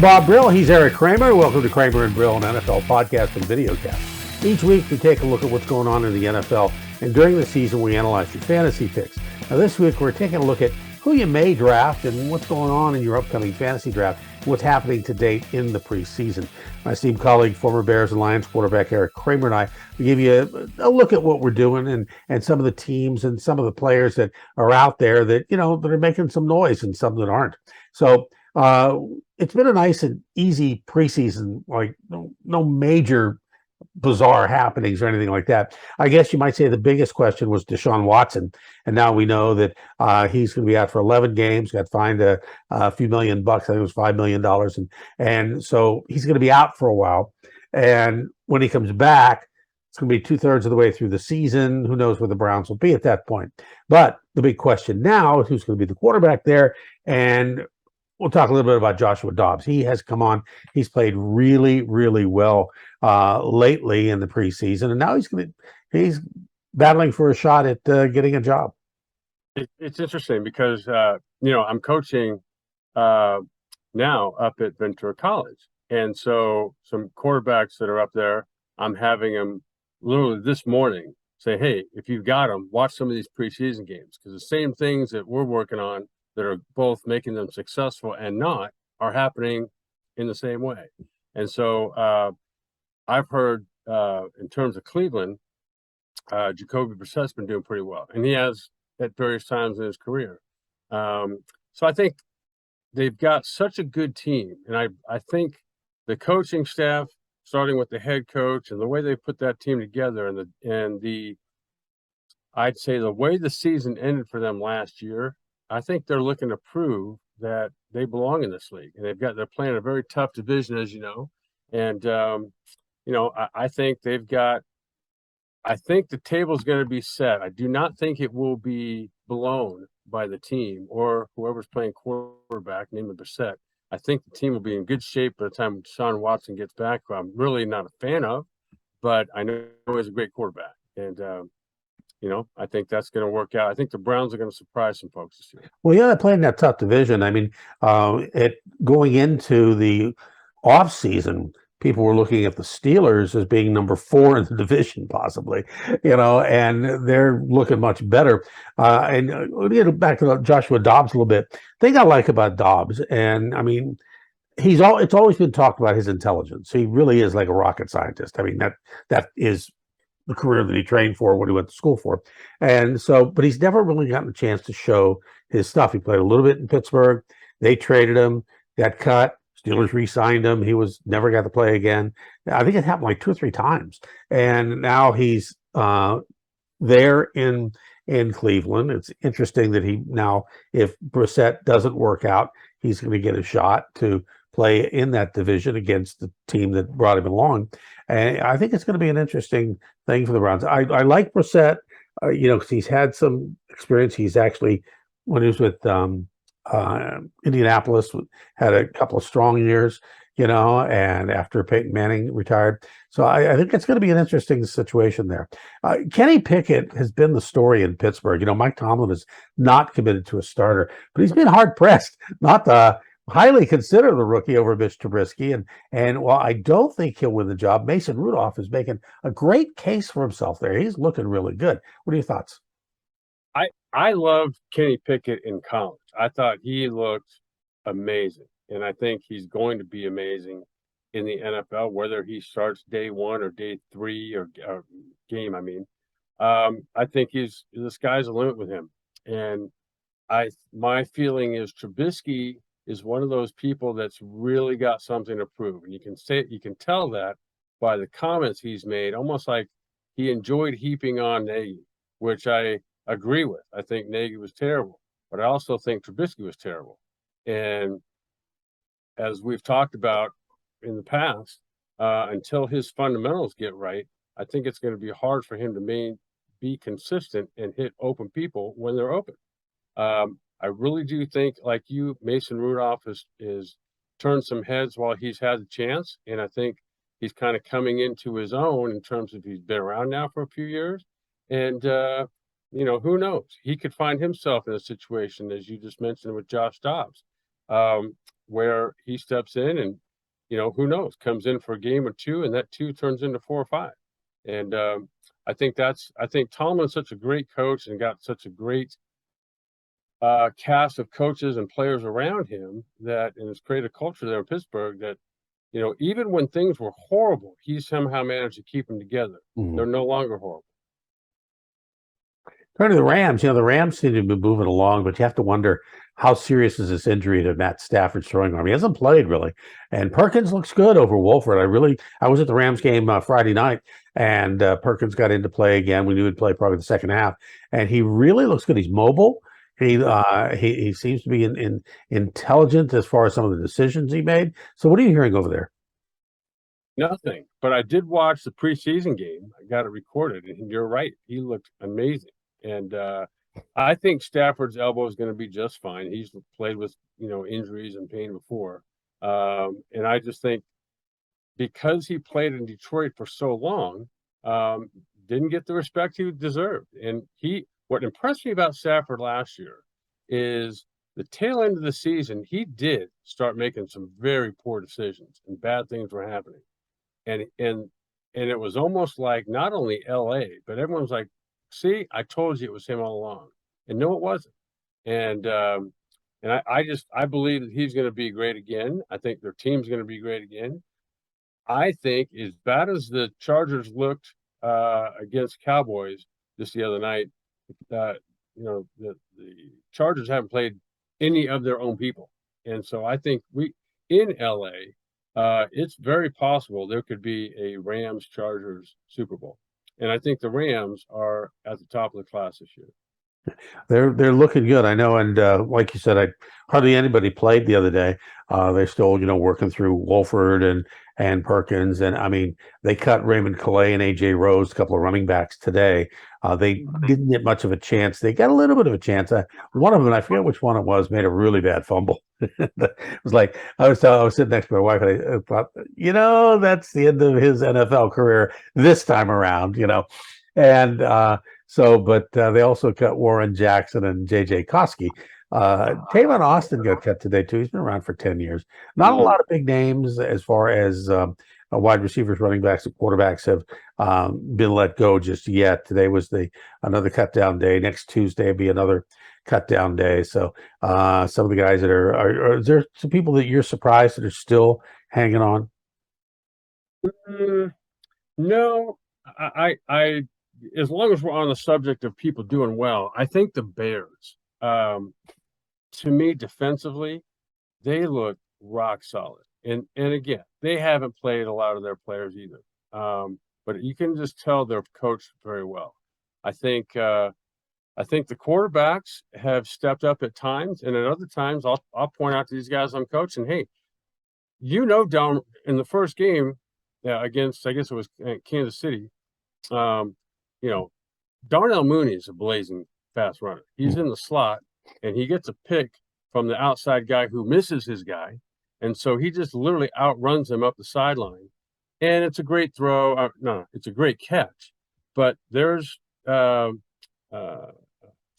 Bob Brill. He's Erik Kramer. Welcome to Kramer and Brill, an NFL podcast and videocast. Each week, we take a look at what's going on in the NFL, and during the season, we analyze your fantasy picks. Now, this week, we're taking a look at who you may draft and what's going on in your upcoming fantasy draft, and what's happening to date in the preseason. My esteemed colleague, former Bears and Lions quarterback Erik Kramer, and I will give you a look at what we're doing and some of the teams and some of the players that are out there that, that are making some noise and some that aren't. So, it's been a nice and easy preseason, like no major bizarre happenings or anything like that. I guess you might say the biggest question was Deshaun Watson, and now we know that he's going to be out for 11 games. Got fined a few $1 million. I think it was $5 million, and so he's going to be out for a while. And when he comes back, it's going to be 2/3 of the way through the season. Who knows where the Browns will be at that point? But the big question now is who's going to be the quarterback there, and we'll talk a little bit about Joshua Dobbs. He has come on. He's played really, really well lately in the preseason, and now he's battling for a shot at getting a job. It's interesting because I'm coaching now up at Ventura College, and so some quarterbacks that are up there, I'm having them literally this morning say, "Hey, if you've got them, watch some of these preseason games because the same things that we're working on that are both making them successful and not are happening in the same way." And so I've heard in terms of Cleveland, Jacoby Brissett's been doing pretty well, and he has at various times in his career. So I think they've got such a good team, and I think the coaching staff, starting with the head coach and the way they put that team together, and I'd say the way the season ended for them last year, I think they're looking to prove that they belong in this league, and they're playing a very tough division, as you know. And I think I think the table's going to be set. I do not think it will be blown by the team or whoever's playing quarterback, namely Brissett. I think the team will be in good shape by the time Deshaun Watson gets back, who I'm really not a fan of, but I know he's a great quarterback. And I think that's going to work out. I think the Browns are going to surprise some folks this year. Well, yeah, they're playing that tough division. I mean, going into the offseason, people were looking at the Steelers as being number 4 in the division, possibly, and they're looking much better. And let me get back to Joshua Dobbs a little bit. The thing I like about Dobbs, and I mean, it's always been talked about his intelligence. He really is like a rocket scientist. I mean, that is the career that he trained for, what he went to school for. And so, but he's never really gotten a chance to show his stuff. He played a little bit in Pittsburgh. They traded him, got cut. Steelers re-signed him. He never got to play again. I think it happened like 2 or 3 times. And now he's there in Cleveland. It's interesting that if Brissett doesn't work out, he's going to get a shot to play in that division against the team that brought him along. And I think it's going to be an interesting thing for the Browns. I like Brissett, because he's had some experience. He's actually, when he was with Indianapolis, had a couple of strong years, and after Peyton Manning retired. So I think it's going to be an interesting situation there. Kenny Pickett has been the story in Pittsburgh. Mike Tomlin is not committed to a starter, but he's been hard-pressed not to highly consider the rookie over Mitch Trubisky. And while I don't think he'll win the job, Mason Rudolph is making a great case for himself there. He's looking really good. What are your thoughts? I loved Kenny Pickett in college. I thought he looked amazing, and I think he's going to be amazing in the NFL, whether he starts day 1 or day 3 or game. I mean, I think the sky's the limit with him. And my feeling is Trubisky is one of those people that's really got something to prove. And you can tell that by the comments he's made, almost like he enjoyed heaping on Nagy, which I agree with. I think Nagy was terrible, but I also think Trubisky was terrible. And as we've talked about in the past, until his fundamentals get right, I think it's going to be hard for him to be consistent and hit open people when they're open. I really do think, like you, Mason Rudolph is turned some heads while he's had the chance, and I think he's kind of coming into his own in terms of he's been around now for a few years, and who knows? He could find himself in a situation, as you just mentioned, with Josh Dobbs. where he steps in and, who knows, comes in for a game or two, and that two turns into 4 or 5. And I think Tomlin's such a great coach and got such a great cast of coaches and players around him and has created a culture there in Pittsburgh that, even when things were horrible, he somehow managed to keep them together. Mhm. They're no longer horrible. Turning to the Rams, the Rams seem to be moving along, but you have to wonder how serious is this injury to Matt Stafford's throwing arm? He hasn't played really, and Perkins looks good over Wolford. I was at the Rams game Friday night, and Perkins got into play again. We knew he'd play probably the second half, and he really looks good. He's mobile. He seems to be intelligent as far as some of the decisions he made. So, what are you hearing over there? Nothing, but I did watch the preseason game. I got it recorded, and you're right. He looked amazing. And I think Stafford's elbow is going to be just fine. He's played with, injuries and pain before. And I just think because he played in Detroit for so long, didn't get the respect he deserved. And what impressed me about Stafford last year is the tail end of the season, he did start making some very poor decisions and bad things were happening. And it was almost like not only LA, but everyone's like, see, I told you it was him all along. And no, it wasn't. And I believe that he's going to be great again. I think their team's going to be great again. I think as bad as the Chargers looked against Cowboys just the other night, the Chargers haven't played any of their own people. And so I think in LA, it's very possible there could be a Rams-Chargers Super Bowl. And I think the Rams are at the top of the class this year. They're looking good, I know, and like you said, hardly anybody played the other day. They're still, working through Wolford and Perkins, and I mean, they cut Raymond Calais and AJ Rose, a couple of running backs today. They didn't get much of a chance. They got a little bit of a chance. One of them, I forget which one it was, made a really bad fumble. It was like I was sitting next to my wife, and I thought, that's the end of his NFL career this time around, and. But they also cut Warren Jackson and J.J. Koski. Tavon Austin got cut today, too. He's been around for 10 years. Not a lot of big names as far as wide receivers, running backs, and quarterbacks have been let go just yet. Today was another cut down day. Next Tuesday will be another cut down day. So some of the guys that are there some people that you're surprised that are still hanging on? No, I as long as we're on the subject of people doing well, I think the Bears, to me, defensively, they look rock solid. And again, they haven't played a lot of their players either. But you can just tell they're coached very well. I think the quarterbacks have stepped up at times, and at other times, I'll point out to these guys I'm coaching, hey, down in the first game against, I guess it was Kansas City. Darnell Mooney is a blazing fast runner. He's in the slot, and he gets a pick from the outside guy who misses his guy. And so he just literally outruns him up the sideline. And it's a great throw. It's a great catch. But there's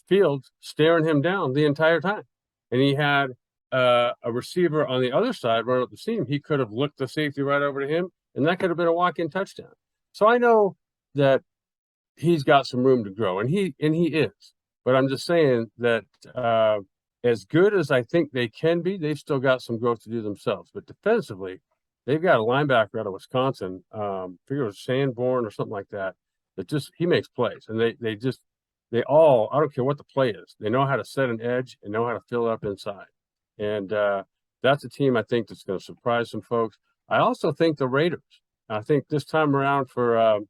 Fields staring him down the entire time. And he had a receiver on the other side run up the seam. He could have looked the safety right over to him, and that could have been a walk-in touchdown. So I know that he's got some room to grow, and he is. But I'm just saying that as good as I think they can be, they've still got some growth to do themselves. But defensively, they've got a linebacker out of Wisconsin, I figure it was Sanborn or something like that just he makes plays, and they all, I don't care what the play is, they know how to set an edge and know how to fill up inside. And that's a team I think that's going to surprise some folks. I also think the Raiders. I think this time around for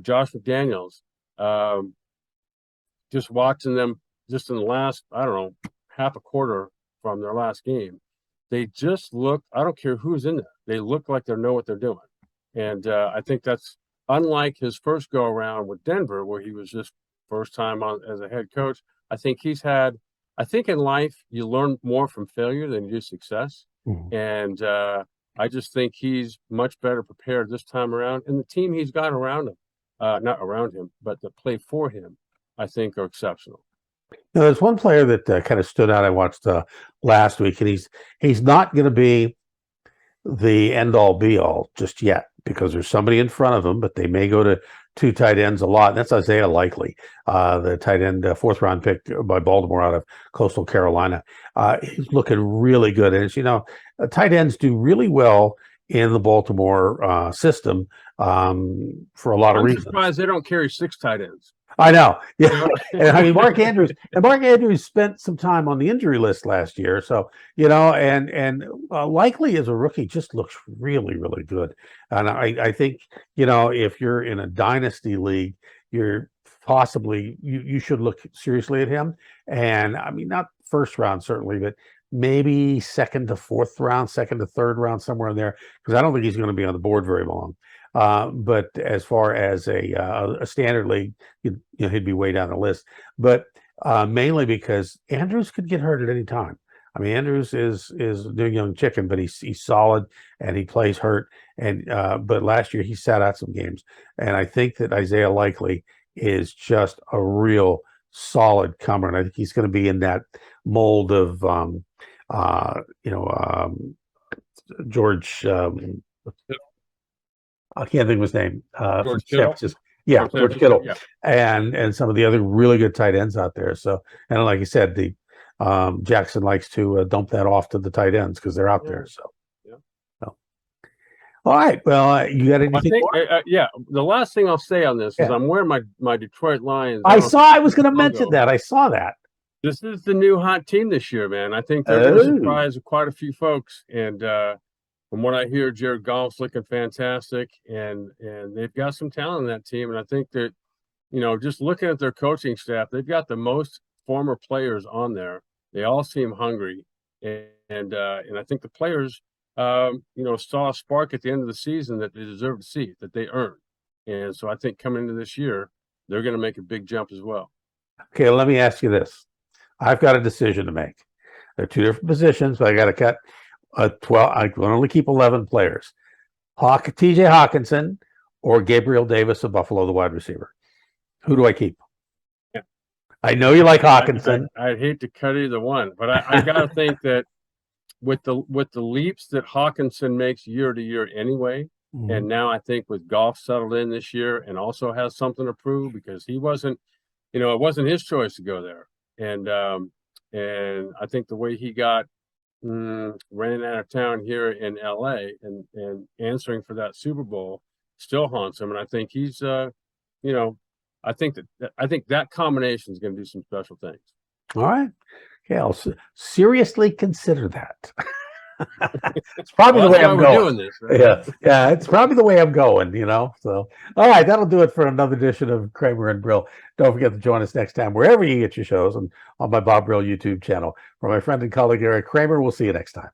Josh McDaniels, just watching them just in the last, I don't know, half a quarter from their last game, they just look, I don't care who's in there, they look like they know what they're doing. And I think that's unlike his first go around with Denver, where he was just first time on as a head coach. I think in life, you learn more from failure than you do success. Mm-hmm. And I just think he's much better prepared this time around. And the team he's got around him, not around him, but to play for him, I think are exceptional. Now, there's one player that kind of stood out. I watched last week, and he's not going to be the end all be all just yet because there's somebody in front of him, but they may go to two tight ends a lot. And that's Isaiah Likely, the tight end, fourth round pick by Baltimore out of Coastal Carolina. He's looking really good. And tight ends do really well in the Baltimore system for a lot of reasons. I'm surprised they don't carry 6 tight ends. I know. Yeah. And I mean, Mark Andrews spent some time on the injury list last year. So, and Likely as a rookie just looks really, really good. And I think, if you're in a dynasty league, you're possibly, you should look seriously at him. And I mean, not first round, certainly, but maybe second to third round, somewhere in there, because I don't think he's going to be on the board very long. But as far as a standard league, he'd be way down the list. But mainly because Andrews could get hurt at any time. I mean, Andrews is a new young chicken, but he's solid and he plays hurt. And but last year he sat out some games, and I think that Isaiah Likely is just a real solid comer, and I think he's going to be in that mold of George. I can't think of his name. George Kittle. George Kittle, yeah. And some of the other really good tight ends out there. So, and like you said, the Jackson likes to dump that off to the tight ends because they're out there. So, all right. Well, you got anything more? The last thing I'll say on this is I'm wearing my Detroit Lions. I was going to mention that. I saw that. This is the new hot team this year, man. I think they're going to surprise quite a few folks. And from what I hear, Jared Goff's looking fantastic, and they've got some talent in that team. And I think that, just looking at their coaching staff, they've got the most former players on there. They all seem hungry, and I think the players, saw a spark at the end of the season that they deserve to see, that they earned. And so I think coming into this year, they're going to make a big jump as well. Okay, let me ask you this. I've got a decision to make. There are two different positions, but I got to cut 12. I can only keep 11 players. TJ Hawkinson or Gabriel Davis of Buffalo, the wide receiver. Who do I keep? Yeah. I know you like Hawkinson. I'd hate to cut either one, but I got to think that with the leaps that Hawkinson makes year to year anyway, and now I think with Goff settled in this year and also has something to prove because he wasn't, it wasn't his choice to go there. And I think the way he got ran out of town here in LA and answering for that Super Bowl still haunts him. And I think he's, I think that combination is going to do some special things. All right. Yeah, I'll seriously consider that. It's probably the way I'm going. Doing this, right? Yeah, it's probably the way I'm going, So, all right, that'll do it for another edition of Kramer and Brill. Don't forget to join us next time, wherever you get your shows, and on my Bob Brill YouTube channel. For my friend and colleague, Erik Kramer, we'll see you next time.